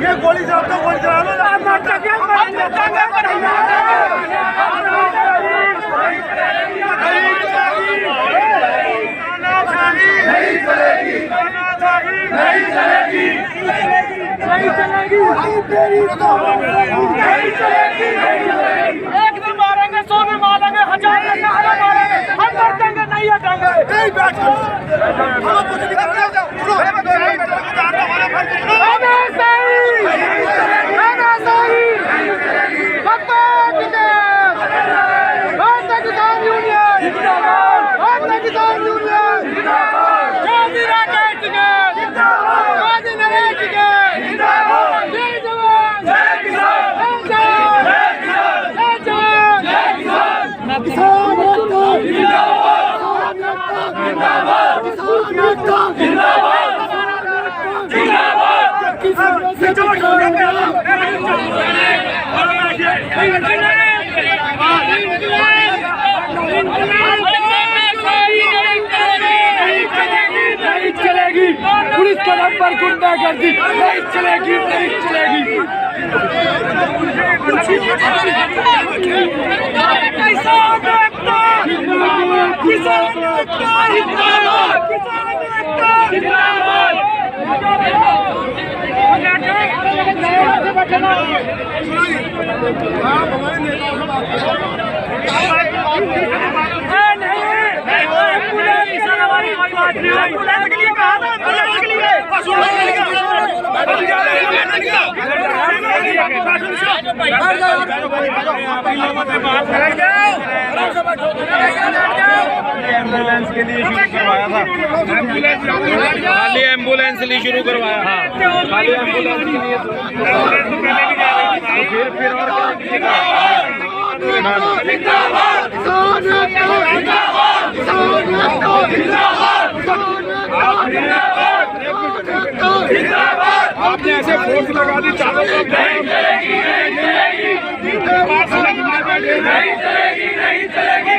ये गोली चला दो, गोली चला लो। नहीं चलेगी, नहीं चलेगी, नहीं चलेगी, नहीं चलेगी। एक दिन मारेंगे, 100 में मारेंगे, 1000 में मारेंगे, हम मर देंगे, नहीं हटेंगे। नहीं बैठो, हम कुछ नहीं करने जाओ। पुलिस के नाम पर गुंडागर्दी नहीं चलेगी, नहीं चलेगी। एम्बुलेंस के लिए शुरू करवाया था, खाली एम्बुलेंस के लिए शुरू करवाया, खाली एम्बुलेंस के लिए। फिर और आपने ऐसे फोर्स लगा दी, चारों तरफ नहीं चलेगी, नहीं चलेगी, नहीं चलेगी, नहीं चलेगी।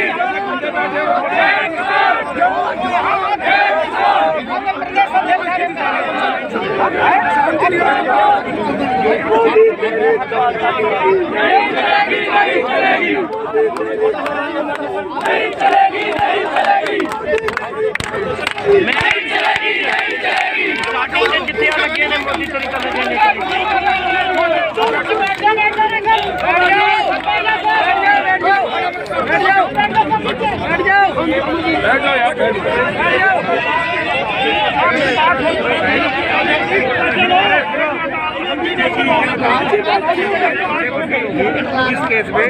इस केस में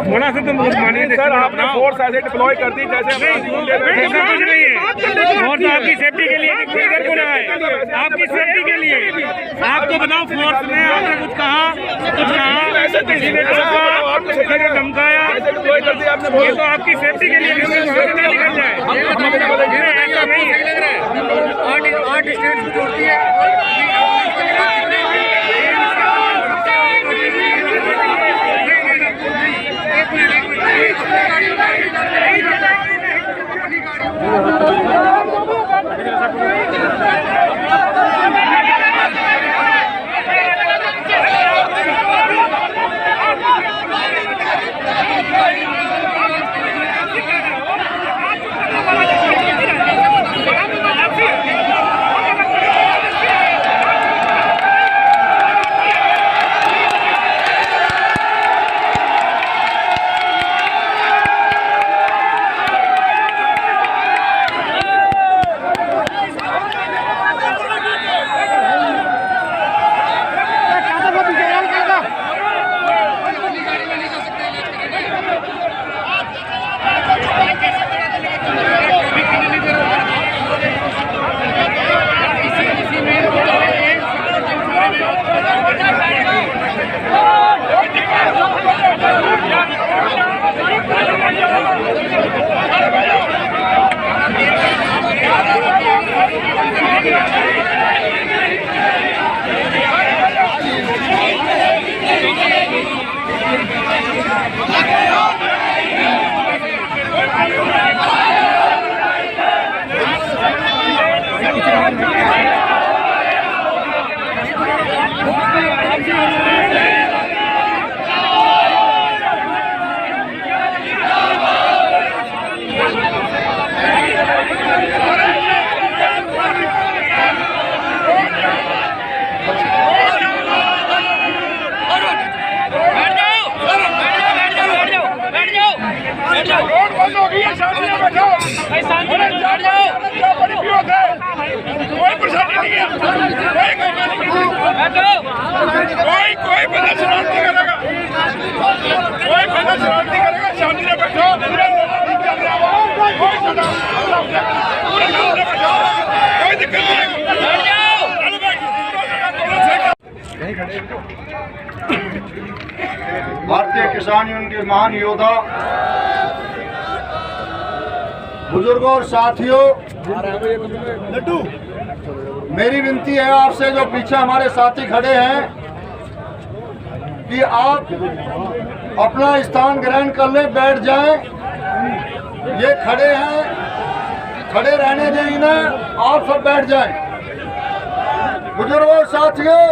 थोड़ा सा तो मानिए सर, आपने फोर्स ऐसे डिप्लॉय कर दी जैसे कुछ नहीं है। फोर्स आपकी सेफ्टी के लिए इधर को लगाए, आपकी सेफ्टी के लिए। आपको बताओ, फोर्स ने आपने कुछ कहा, ऐसे किसी ने धमकाया, ये तो आपकी सेफ्टी के लिए निकल जाए। ऐसा नहीं है, आर्ट स्टेट जोड़ती है। बंद हो गई है, शांति से बैठो। बड़ी विरोध है, कोई परेशानी नहीं है, कोई बंदा शरारत नहीं करेगा, कोई बंदा शरारत नहीं करेगा, शांति से बैठो। कोई दिक्कत नहीं। भारतीय किसान यूनियन के महान योद्धा, बुजुर्गों और साथियों, मेरी विनती है आपसे, जो पीछे हमारे साथी खड़े हैं, कि आप अपना स्थान ग्रहण कर ले, बैठ जाएं। ये खड़े हैं, खड़े रहने दें इन्हें, आप सब बैठ जाएं। बुजुर्गों और साथियों,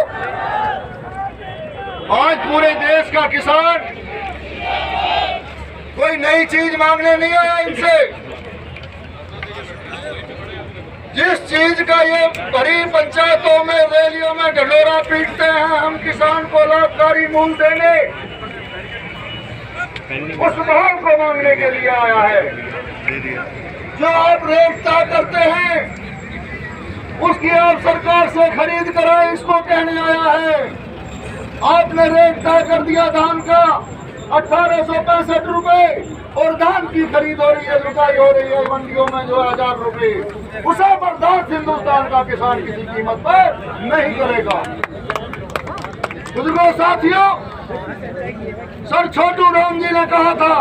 आज पूरे देश का किसान कोई नई चीज मांगने नहीं आया इनसे। जिस चीज का ये बड़ी पंचायतों में, रैलियों में ढिढोरा पीटते हैं, हम किसान को लाभकारी मूल्य देंगे, उस भाव को मांगने के लिए आया है। जो आप रेट तय करते हैं, उसकी आप सरकार से खरीद कराएं, इसको कहने आया है। आपने रेट तय कर दिया धान का 1865 रुपए, और धान की खरीद हो रही है, लुटाई हो रही है मंडियों में जो 1000 रुपए। उसे बर्दाश्त हिंदुस्तान का किसान किसी कीमत पर नहीं करेगा। बुजुर्गों साथियों, सर छोटू राम जी ने कहा था,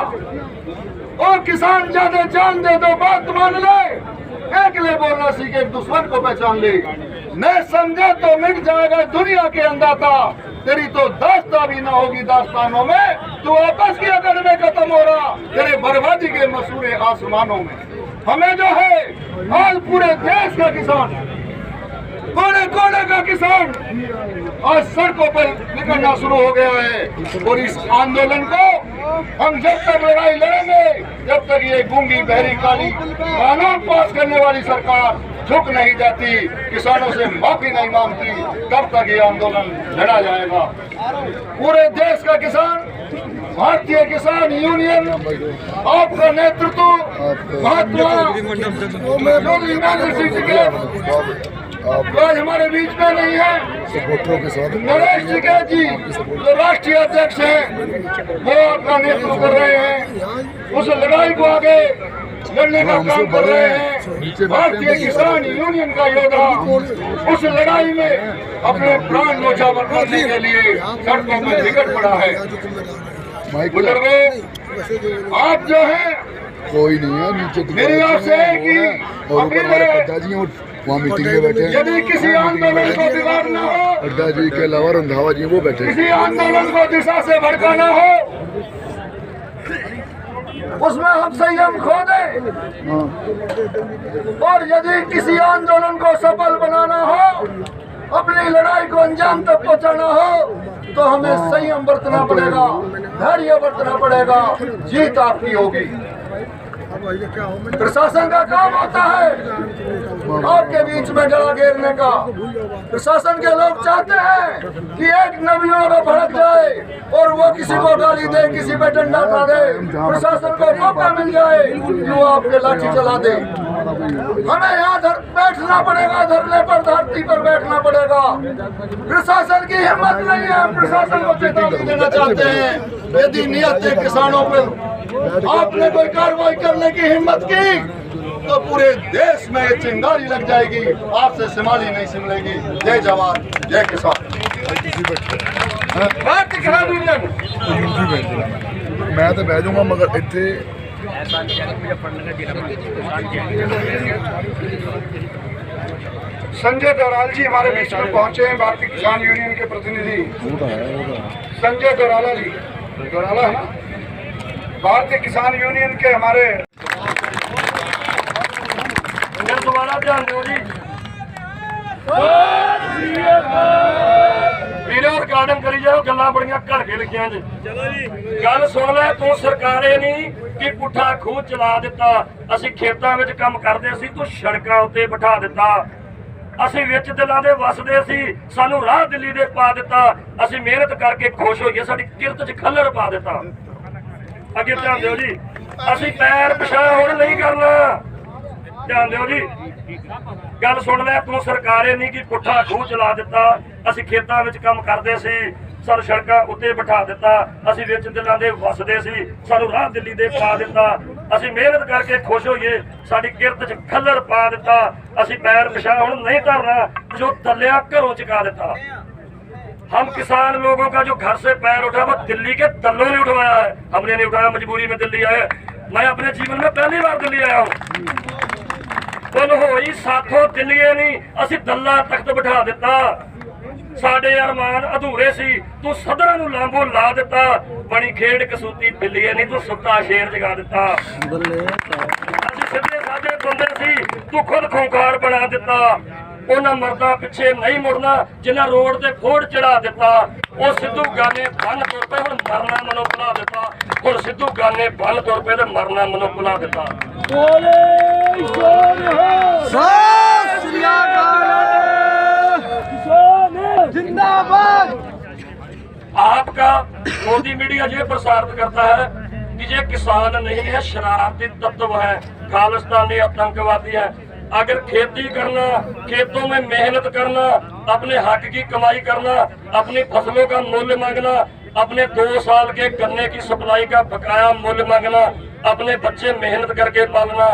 और किसान ज्यादा जान दे दो, बात मान ले, एकले बोलना सीखे, दुश्मन को पहचान ले, न समझे तो मिट जाएगा दुनिया के अंदाता, तेरी तो दास्तां भी ना होगी दास्तानों में, तू आपस की अकड़ में खत्म हो रहा, तेरे बर्बादी के मसूरे आसमानों में। हमें जो है आज पूरे देश का किसान, कोने कोने का किसान आज सड़कों पर निकलना शुरू हो गया है। और इस आंदोलन को हम जब तक लड़ाई लड़ेंगे, जब तक ये गूंगी बहरी काली कानून पास करने वाली सरकार झुक नहीं जाती, किसानों से माफी नहीं मांगती, तब तक ये आंदोलन लड़ा जाएगा। पूरे देश का किसान, भारतीय किसान यूनियन, आपका नेतृत्व महात्मा आज हमारे बीच में नहीं है, नरेश टिकैत जी जो राष्ट्रीय अध्यक्ष हैं, वो आपका नेतृत्व कर रहे हैं, उस लड़ाई को आगे लड़ने का काम कर रहे हैं। भारतीय किसान यूनियन का योद्धा उस लड़ाई में अपने प्राण न्योछावर करने के लिए सड़कों में निकट पड़ा है। बुजुर्गों, आप जो है, कोई नहीं है नीचे, मेरी आपसे है कि वहाँ मीटिंग में बैठे हैं। यदि किसी आंदोलन को बिगाड़ न हो, अड्डा जी के अलावा रंधावा जी वो बैठे, किसी आंदोलन को दिशा से भड़काना हो, उसमें हम संयम खो दें, और यदि किसी आंदोलन को सफल बनाना हो, अपनी लड़ाई को अंजाम तक पहुंचाना हो, तो हमें संयम बरतना पड़ेगा, धैर्य बरतना पड़ेगा, जीत आपकी होगी। प्रशासन का काम होता है आपके बीच में डरा घेरने का। प्रशासन के लोग चाहते हैं कि एक नवयुवक को भड़क जाए और वो किसी को गाली दे, किसी पे डंडा उठा दे, प्रशासन को मौका मिल जाए कि वो आपके लाठी चला दे। हमें यहाँ बैठना पड़ेगा, धरने पर, धरती पर बैठना पड़ेगा। प्रशासन की हिम्मत नहीं है, प्रशासन को चेतावनी देना चाहते हैं, यदि नियत है किसानों पर आपने कोई कार्रवाई करने की हिम्मत की, तो पूरे देश में चिंगारी लग जाएगी, आपसे सिमाली नहीं सिमलेगी। जय जवान, जय किसान। भारतीय किसान यूनियन। मैं तो बह जाऊंगा, मगर इतने संजय दोराल जी हमारे बीच में पहुंचे हैं, भारतीय किसान यूनियन के प्रतिनिधि संजय दोराला जी, दोराला है ना, भारतीय किसान यूनियन के हमारे। दोबारा ध्यान दो जी, वीर गार्डन करी जाओ, गल्लां बड़ियां घड़ के लिखियां जी। गल सुन ले तू, सरकारे नहीं कि पुठा खूह चला दिता, असीं खेतां विच काम करदे सी, तू सड़कां उत्ते बिठा दिता, असीं विच दिलां दे वसदे सी, सानू राह दिल्ली दे पा दिता, असीं मेहनत करके खुश होईए, साडी किरत च खल्लड़ पा दिता। अगे ध्यान दिओ जी। ਅਸੀਂ ਪੈਰ ਪਿਛਾ ਹੁਣ ਨਹੀਂ ਕਰਨਾ। ਧਿਆਨ ਦਿਓ ਜੀ, ਗੱਲ ਸੁਣ ਲੈ ਤੂੰ। ਸਰਕਾਰੇ ਨਹੀਂ ਕਿ ਪੁੱਠਾ ਖੂਹ ਚਲਾ ਦਿੱਤਾ। ਅਸੀਂ ਖੇਤਾਂ ਵਿੱਚ ਕੰਮ ਕਰਦੇ ਸੀ, ਸਾਨੂੰ ਸੜਕਾਂ ਉੱਤੇ ਬਿਠਾ ਦਿੱਤਾ। ਅਸੀਂ ਵਿੱਚ ਦਿਲਾਂ ਦੇ ਵਸਦੇ ਸੀ, ਸਾਨੂੰ ਰਾਹ ਦਿੱਲੀ ਦੇ ਪਾ ਦਿੱਤਾ। ਅਸੀਂ ਮਿਹਨਤ ਕਰਕੇ ਖੁਸ਼ ਹੋਈਏ, ਸਾਡੀ ਕਿਰਤ 'ਚ ਖੱਲਰ ਪਾ ਦਿੱਤਾ। ਅਸੀਂ ਪੈਰ ਪਿਛਾ ਹੁਣ नहीं करना, जो दलिया घरों चुका देता। हम किसान लोगों का जो घर से पैर उठा वो दिल्ली के दलों ने उठवाया है, हमने नहीं उठाया। मजबूरी में दिल्ली आए। मैं अपने जीवन में पहली बार दिल्ली आया हूँ। कुल होई साथों दिल्ली नहीं, असी दल्ला तख्त बिठा दिता। साडे अरमान अधूरे सी, तू सदरां नूं लांबो ला दिता। बनी खेड कसूती बिल्लीए नहीं, तू सुत्ता शेर जगा दिता। असी सीधे साधे बंदे सी, तू खुद खूंखार बना दिता। उन्हां मर्दां पिछे नहीं मुड़ना जिन्हां रोड ते फोड़ चढ़ा दिता। ਉਹ ਸਿੱਧੂ ਗਾਨੇ ਬੰਨ ਤੁਰ ਪਏ, ਹੁਣ ਮਰਨਾ ਮਨੋਂ ਭੁਲਾ ਦਿੱਤਾ। ਹੁਣ ਸਿੱਧੂ ਗਾਨੇ ਬੰਨ ਤੁਰ ਪਏ ਤੇ ਮਰਨਾ ਮਨੋਂ ਭੁਲਾ ਦਿੱਤਾ। जिंदाबाद। आपका मोदी मीडिया ये प्रसारित करता है कि ये किसान नहीं है, शरारती तत्व है, खालिस्तानी आतंकवादी है। अगर खेती करना, खेतों में मेहनत करना, अपने हक की कमाई करना, अपनी फसलों का मूल्य मांगना, अपने 2 साल के गन्ने की सप्लाई का बकाया मूल्य मांगना, अपने बच्चे मेहनत करके पालना,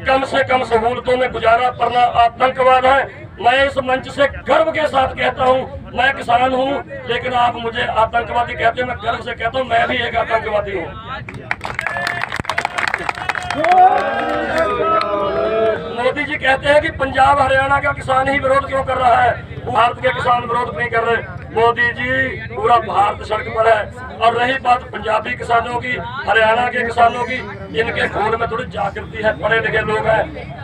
कम से कम सहूलतों में गुजारा करना आतंकवाद है। मैं इस मंच से गर्व के साथ कहता हूँ, मैं किसान हूँ, लेकिन आप मुझे आतंकवादी कहते हैं, मैं गर्व से कहता हूँ मैं भी एक आतंकवादी हूँ। मोदी जी कहते हैं कि पंजाब हरियाणा का किसान ही विरोध क्यों कर रहा है, भारत के किसान विरोध नहीं कर रहे। मोदी जी पूरा भारत सड़क पर है। और रही बात पंजाबी किसानों की, हरियाणा के किसानों की, इनके खून में थोड़ी जागृति है, पढ़े लिखे लोग हैं,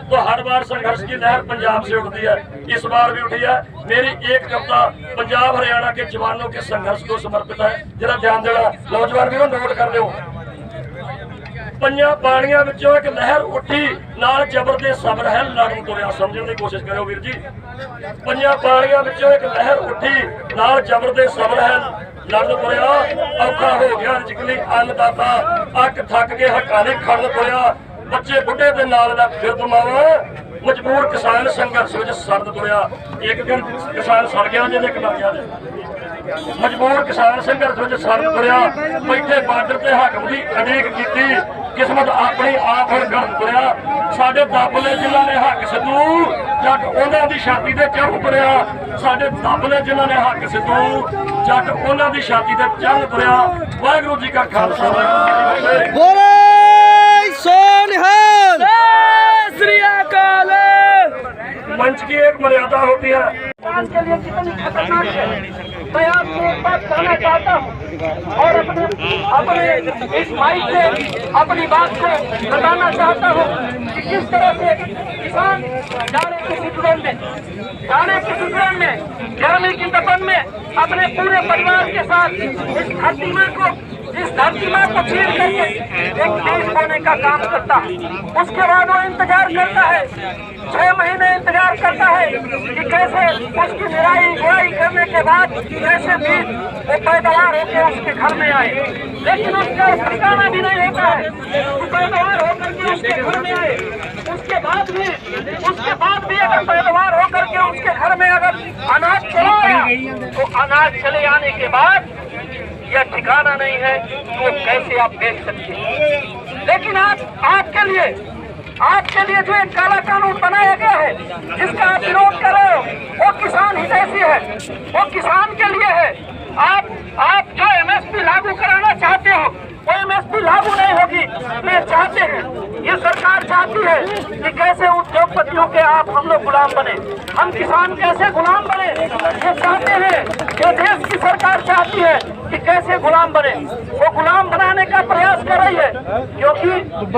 तो हर बार संघर्ष की लहर पंजाब से उठती है। इस बार भी उठी है। मेरी एक कविता पंजाब हरियाणा के जवानों के संघर्ष को समर्पित है, जरा ध्यान देना नौजवान भी नोट कर लो। पंजां पानियां विचों एक लहर उठी, नाल जबर दे सबर है लड़न तुरिया। समझने की कोशिश करो वीर जी। पंजां पानियां विचों एक लहर उठी, नाल जबर दे सबर है लड़न तुरिया। औखा हो गया रिजकली अन्नदाता, अक थक के हकाने खड़न तुरिया। बच्चे बुढ़े दे नाल दा फिर मावा, मजबूर किसान संघर्ष विच सरद तुरिया। एक दिन किसान सड़ गया जे इक मर गया। मजबूर किसान संघर्ष विच सरद तुरिया। बैठे बार्डर ते हाकम दी अड़ीक कीती, किस्मत अपनी आप हुण गरम तुरिया। साडे दाबले जिन्हां ने हक सिद्धू, जट उन्हां दी छाती ते चढ़ तुरिया। साडे दाबले जिन्हां ने हक सिद्धू, जट उन्हां दी छाती ते चढ़ तुरिया। वाहिगुरू जी का खालसा, वाहिगुरू जी की फतेह। मंच की एक मर्यादा होती है। के लिए कितनी खतरनाक है, मैं आपको एक बात कहना चाहता हूँ और अपने इस माइक से अपनी बात को बताना चाहता हूँ कि किस तरह से किसान जाने की सिचुएशन में गर्मी की तपन में अपने पूरे परिवार के साथ इस धरती माँ को चीर करके एक देश होने का काम करता है। उसके बाद वो इंतजार करता है, 6 महीने इंतजार करता है कि कैसे उसकी निराई गुड़ाई करने के बाद कैसे बीज वो पैदावार होकर उसके घर में आए। लेकिन उसका ठिकाना भी नहीं होता है, वो पैदावार होकर के उसके घर में आए। उसके बाद भी अगर पैदावार होकर के उसके घर में अगर अनाज चला आया, तो अनाज चले आने के बाद यह ठिकाना नहीं है तो कैसे आप बेच सकते हैं। लेकिन आपके लिए जो एक काला कानून बनाया गया है, जिसका आप विरोध कर रहे हो, वो किसान हितैषी है, वो किसान के लिए है। आप जो MSP लागू कराना चाहते हो, वो MSP लागू नहीं होगी। वे चाहते हैं, ये सरकार चाहती है कि कैसे उद्योगपतियों के हम लोग गुलाम बने, हम किसान कैसे गुलाम बने। ये चाहते हैं, जो देश की सरकार चाहती है कि कैसे गुलाम बने, वो गुलाम बनाने का प्रयास कर रही है। क्योंकि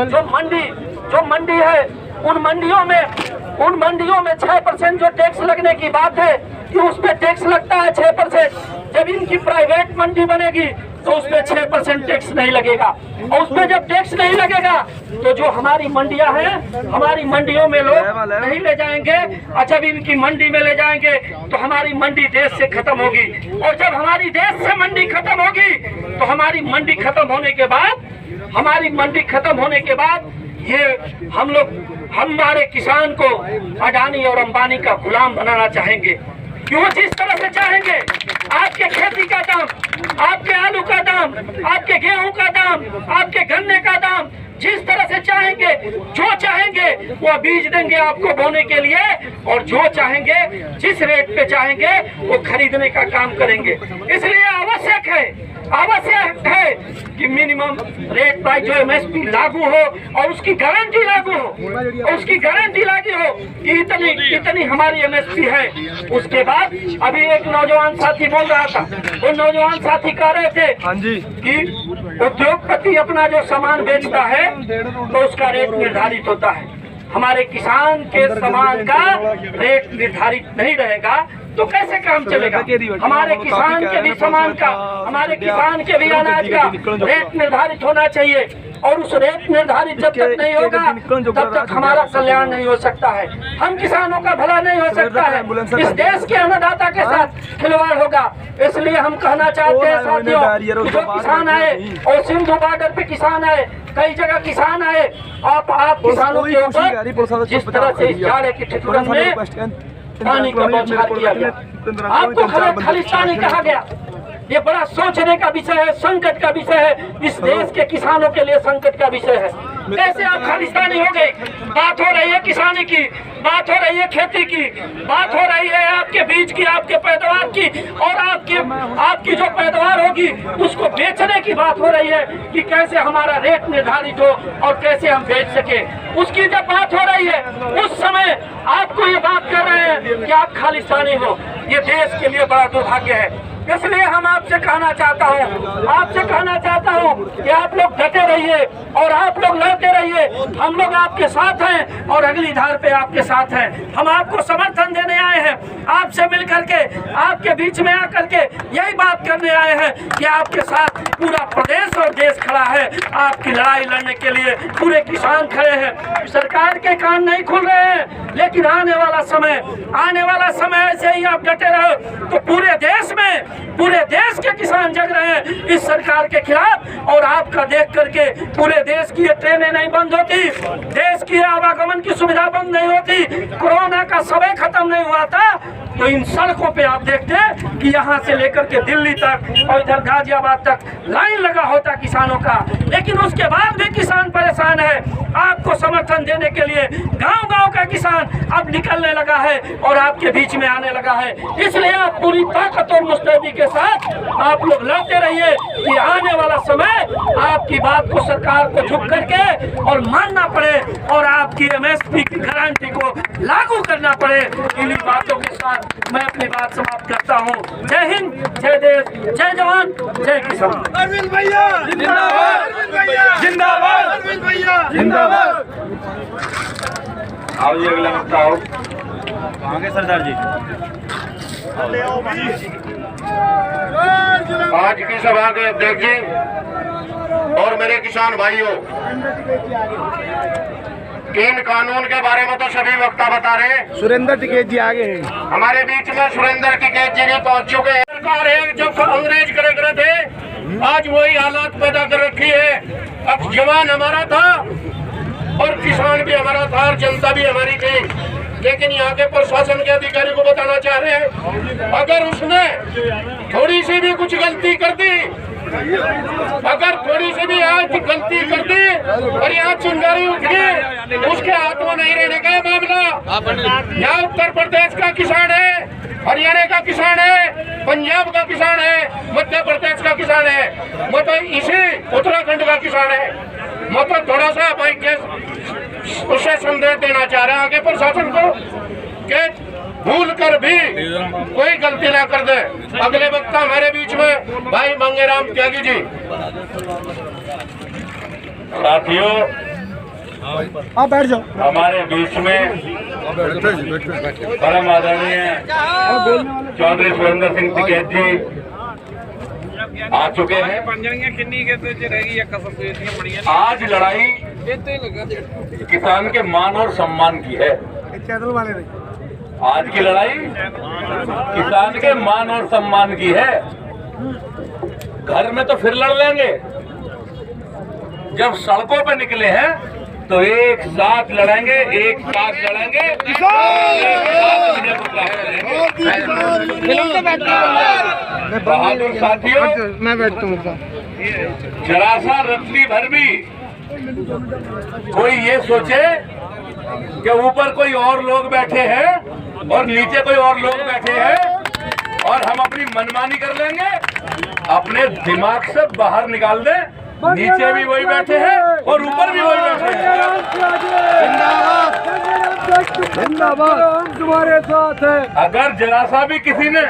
जो मंडी है, उन मंडियों में 6% जो टैक्स लगने की बात है कि उस पे टैक्स लगता है 6%। जब इनकी प्राइवेट मंडी बनेगी तो उस पे 6% टैक्स नहीं लगेगा। और उस पे जब टैक्स नहीं लगेगा तो जो हमारी मंडियां हैं, हमारी मंडियों में लोग नहीं ले जाएंगे। अच्छा, भी इनकी मंडी में ले जाएंगे तो हमारी मंडी देश से खत्म होगी। और जब हमारी देश से मंडी खत्म होगी तो हमारी मंडी खत्म होने के बाद हमारी मंडी खत्म होने के बाद ये हम लोग हमारे किसान को अडानी और अंबानी का गुलाम बनाना चाहेंगे। क्यों? जिस तरह से चाहेंगे आपके खेती का दाम, आपके आलू का दाम, आपके गेहूं का दाम, आपके गन्ने का दाम, जिस तरह से चाहेंगे, जो चाहेंगे वो बीज देंगे आपको बोने के लिए, और जो चाहेंगे जिस रेट पे चाहेंगे वो खरीदने का काम करेंगे। इसलिए आवश्यक है कि मिनिमम रेट प्राइस जो MSP लागू हो और उसकी गारंटी लागू हो, उसकी गारंटी लागू हो कि इतनी हमारी MSP है। उसके बाद अभी एक नौजवान साथी बोल रहा था, वो नौजवान साथी कह रहे थे कि उद्योगपति अपना जो सामान बेचता है तो उसका रेट निर्धारित होता है, हमारे किसान के सामान का रेट निर्धारित नहीं रहेगा तो कैसे काम चलेगा? हमारे किसान के भी सामान का, हमारे किसान के भी अनाज का रेट निर्धारित होना चाहिए, और उस रेट निर्धारित जब तक नहीं होगा तब तक हमारा कल्याण नहीं हो सकता है, हम किसानों का भला नहीं हो सकता है, इस देश के अन्नदाता के साथ खिलवाड़ होगा। इसलिए हम कहना चाहते हैं साथियों, जो किसान आए और सिंधु बॉर्डर पे किसान आए, कई जगह किसान आए, आप किसानों के ऊपर जिस तरह से इस जाड़े की ठिठुरन में पानी का बौछार किया गया, आपको खालिस्तानी कहा गया, ये बड़ा सोचने का विषय है, संकट का विषय है, इस देश के किसानों के लिए संकट का विषय है। कैसे आप खालिस्तानी हो गए? बात हो रही है किसानी की, बात हो रही है खेती की, बात हो रही है आपके बीज की, आपके पैदावार की, और आपकी जो पैदावार होगी उसको बेचने की बात हो रही है कि कैसे हमारा रेट निर्धारित हो और कैसे हम बेच सके। उसकी जब बात हो रही है उस समय आपको ये बात कर रहे हैं कि आप खालिस्तानी हो। ये देश के लिए बड़ा दुर्भाग्य है। इसलिए हम आपसे कहना चाहता हूँ कि आप लोग डटे रहिए और आप लोग लड़ते रहिए, हम लोग आपके साथ हैं और अगली धार पे आपके साथ हैं। हम आपको समर्थन देने आए हैं, आपसे मिल करके, आपके बीच में आकर के यही बात करने आए हैं कि आपके साथ पूरा प्रदेश और देश खड़ा है, आपकी लड़ाई लड़ने के लिए पूरे किसान खड़े हैं। सरकार के कान नहीं खुल रहे हैं, लेकिन आने वाला समय ऐसे ही आप डटे रहो तो पूरे देश के किसान जग रहे हैं इस सरकार के खिलाफ, और आपका देख करके पूरे देश की ट्रेनें नहीं बंद होती, देश की आवागमन की सुविधा बंद नहीं होती, कोरोना का समय खत्म नहीं हुआ था तो इन सड़कों पे आप देखते कि यहाँ से लेकर के दिल्ली तक और इधर गाजियाबाद तक लाइन लगा होता किसानों का, लेकिन उसके बाद भी किसान परेशान है। आपको समर्थन देने के लिए गांव-गांव का किसान अब निकलने लगा है और आपके बीच में आने लगा है। इसलिए आप पूरी ताकत और मुस्तैदी के साथ आप लोग लड़ते रहिए कि आने वाला समय आपकी बात को सरकार को झुक करके और मानना पड़े और आपकी MSP की गारंटी को लागू करना पड़े। इन्हीं बातों के साथ मैं अपनी बात समाप्त करता हूँ। जय हिंद, जय देश, जय जवान, जय किसान। अरविंद भैया जिंदाबाद, अरविंद भैया जिंदाबाद, अरविंद भैया जिंदाबाद। आओ जी, अगला वक्ता आओ। आगे सरदार जी। आज की सभा के अध्यक्ष जी और मेरे किसान भाइयों, तीन कानून के बारे में तो सभी वक्ता बता रहे हैं। सुरेंद्र टिकैत जी आगे हैं। हमारे बीच में सुरेंद्र टिकैत जी भी पहुंच चुके हैं। सरकार है जब अंग्रेज करे थे, आज वही हालात पैदा कर रखी है। अब जवान हमारा था और किसान भी हमारा था और जनता भी हमारी थी, लेकिन यहाँ के प्रशासन के अधिकारी को बताना चाह रहे हैं, अगर उसने थोड़ी सी भी कुछ गलती कर दी, अगर थोड़ी सी भी आज गलती कर दी और यहाँ चिंगारी उठ गई, उसके हाथ में नहीं रहने का मामला। यहाँ उत्तर प्रदेश का किसान है, हरियाणा का किसान है, पंजाब का किसान है, मध्य प्रदेश का किसान है, मतलब इसी उत्तराखंड का किसान है। मतलब थोड़ा सा भाई उसे संदेश देना चाह रहे हैं आगे प्रशासन को कि भूल कर भी कोई गलती ना कर दे। अगले वक्ता हमारे बीच में भाई मंगेराम त्यागी जी। साथियों, आप बैठ जाओ। हमारे बीच में परम आदरणीय चौधरी सुरेंद्र सिंह टिकैत जी आ चुके हैं। आज लड़ाई किसान के मान और सम्मान की है। आज की लड़ाई किसान के मान और सम्मान की है। घर में तो फिर लड़ लेंगे, जब सड़कों पे निकले हैं तो एक साथ लड़ेंगे, एक साथ लड़ेंगे, एक साथ विजय को प्राप्त करेंगे। बहादुर साथियों, मैं बैठता हूँ। जरासा रत्ती भर भी कोई ये सोचे कि ऊपर कोई और लोग बैठे हैं और नीचे कोई और लोग बैठे हैं और हम अपनी मनमानी कर लेंगे, अपने दिमाग से बाहर निकाल दें। नीचे भी वही बैठे हैं और ऊपर भी वही बैठे हैं। तुम्हारे साथ है। अगर जरा सा भी किसी ने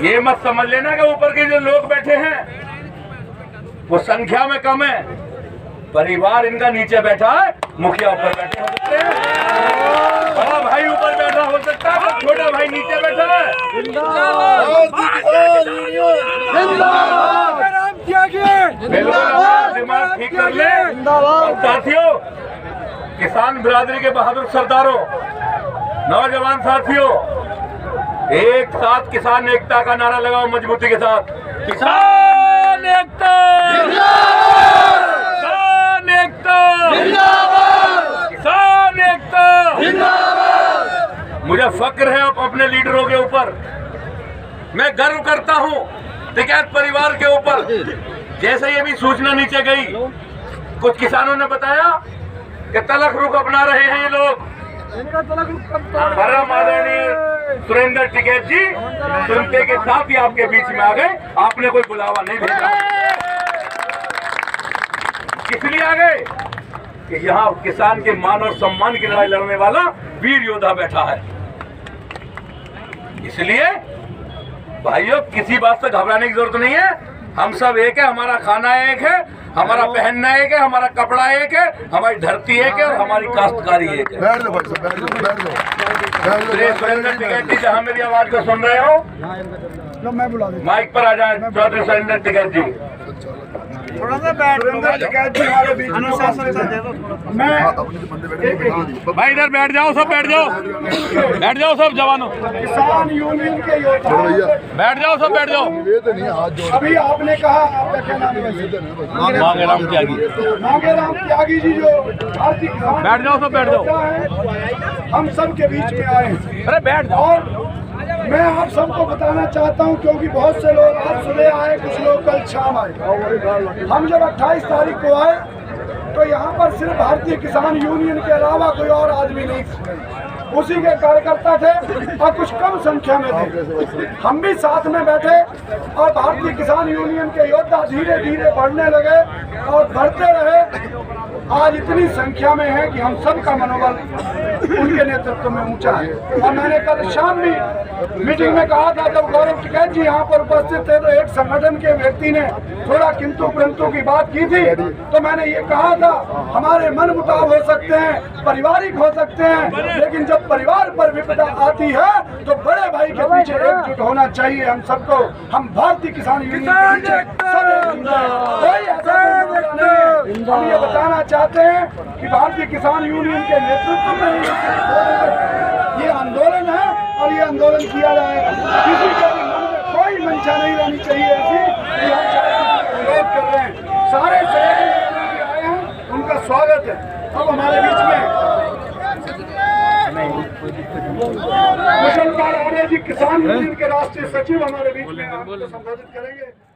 ये मत समझ लेना कि ऊपर के जो लोग बैठे हैं वो संख्या में कम है, परिवार इनका नीचे बैठा है, मुखिया ऊपर बैठे हो सकते हैं, बड़ा भाई ऊपर बैठा हो सकता है, छोटा भाई नीचे बैठा है। बिल्कुल अपना दिमाग ठीक कर ले। और साथियों, किसान बिरादरी के बहादुर सरदारों, नौजवान साथियों, एक साथ किसान एकता का नारा लगाओ मजबूती के साथ। किसान एकता, किसान एकता, किसान एकता। मुझे फक्र है अब अपने लीडरों के ऊपर, मैं गर्व करता हूँ टिकैत परिवार के ऊपर। जैसे ये भी सूचना नीचे गई, कुछ किसानों ने बताया कि तलख रुख अपना रहे हैं ये लोग। परम आदरणीय सुरेंद्र टिकैत जी सुनते के साथ ही आपके बीच में आ गए, आपने कोई बुलावा नहीं भेजा। इसलिए आ गए कि यहाँ किसान के मान और सम्मान की लड़ाई लड़ने वाला वीर योद्धा बैठा है। इसलिए भाइयों, किसी बात से घबराने की जरूरत नहीं है। हम सब एक है, हमारा खाना एक है, हमारा पहनना एक है, हमारा कपड़ा एक है, हमारी धरती एक है और हमारी काश्तकारी एक है। बैठ लो भाई साहब, बैठ लो, बैठ लो। श्री सुरेंद्र टिकैत जी, जहाँ मेरी आवाज को सुन रहे हो, मैं बुला दूं। माइक पर आ जाए चौधरी सुरेंद्र टिकैत जी। सुरेंद्र टिकैत जी हमारे बीच में। मैं भाई इधर बैठ जाओ, सब बैठ जाओ, बैठ जाओ सब जवानों, किसान यूनियन के योद्धा, छोड़ो भैया, बैठ जाओ, सब बैठ जाओ। निवेदन है, हाथ जोड़। अभी आपने कहा, आपका क्या नाम है? निवेदन है बस। मांगेराम त्यागी, मांगेराम त्यागी जी जो भारतीय किसान बैठ जाओ, सब बैठ जाओ। योद्धा हैं, हम सब के बीच में आए हैं। अरे बैठ जाओ। और मैं आप सबको बताना चाहता हूं, क्योंकि बहुत से लोग आज सुबह आए, कुछ लोग कल शाम आए। हम जब 28 तारीख को आए तो यहाँ पर सिर्फ भारतीय किसान यूनियन के अलावा कोई और आदमी नहीं थे, उसी के कार्यकर्ता थे और कुछ कम संख्या में थे। हम भी साथ में बैठे और भारतीय किसान यूनियन के योद्धा धीरे धीरे बढ़ने लगे और बढ़ते रहे। आज इतनी संख्या में है कि हम सब का मनोबल उनके नेतृत्व में ऊंचा है। और मैंने कल शाम भी मीटिंग में कहा था, जब गौरव टिकैत जी यहाँ पर उपस्थित थे तो एक संगठन के व्यक्ति ने थोड़ा किंतु परंतु की बात की थी, तो मैंने ये कहा था हमारे मन मुताब हो सकते हैं, पारिवारिक हो सकते हैं, लेकिन जब परिवार पर विपदा आती है तो बड़े भाई के पीछे एकजुट होना चाहिए हम सबको। हम भारतीय किसान यूनियन के पीछे सब कोई ऐसा नहीं। हम ये बताना चाहते हैं कि भारतीय किसान यूनियन के नेतृत्व में ये आंदोलन है और ये आंदोलन किया जाएगा। किसी के भी मन में कोई मंशा नहीं रहनी चाहिए ऐसी कि हम विरोध कर रहे हैं। सारे सहयोगी आए हैं, उनका स्वागत है। अब हमारे बीच में मुसलमान जी किसान यूनियन के राष्ट्रीय सचिव हमारे बीच में आपको संबोधित करेंगे।